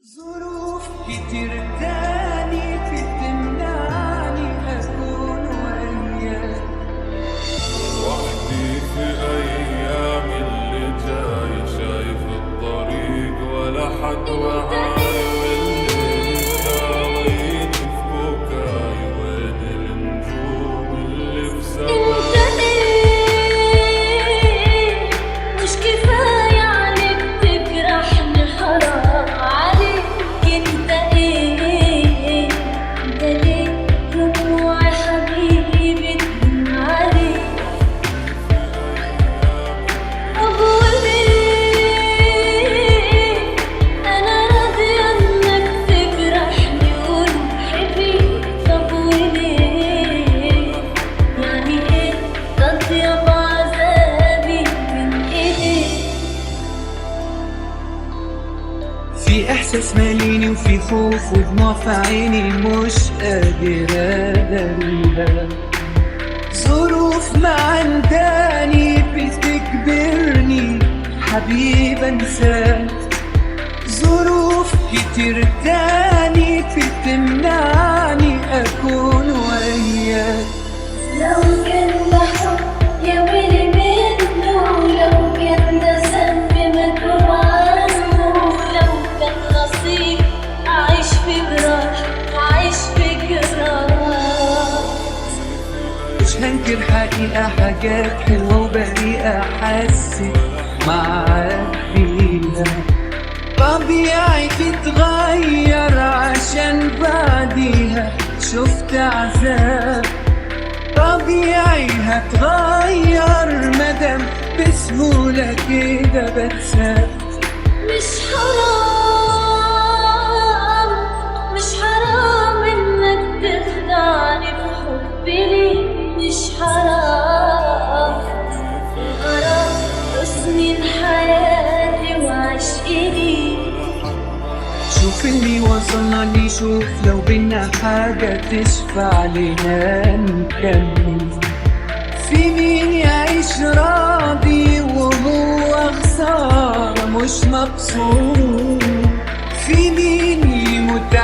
ظروف كتير تاني تمنعني أكون وياك وحدي في أيام اللي جاي، شايف الطريق ولا حد معاي، والليل شاغلين في بكاي، وين النجوم اللي في سماي. مش كفاية عليك تجرحني، حرام عليك. انت ايه انت ليه دموعي حبيبي تدمع عليك؟ طب وليه انا راضية انك تجرحني وروحي. طب وليه يعني ايه راضية بعذابي من ايديك؟ في إحساس ماليني وفي خوف ودموع في عيني مش قادر أداريها. ظروف معنداني بتجبرني حبيب أنساك. ظروف كتير تاني بتمنعني أكون وياك. لو كان ده حب يا ويلي منه، لو كان ده ذنب مكتوب عنه، لو كان نصيب أعيش في جراح، أعيش في جراح. مش هنكر حقيقة حاجات حلوة وبريئة حسيت معاك بيها. طبيعي تتغير عشان بعديها شفت عذاب. طبيعي هتغير مدام بسهولة كده بنساك. مش حرام مش حرام إنك تخدعني بحبي ليك. مش حرام الغرام وسنين حياتي وعشقي ليك. شوف اللي وصلنا ليه، شوف لو بينا حاجة تشفع لنا نكمل. في مين يعيش راضي وهو خسارة مش مقصود؟ في مين يموت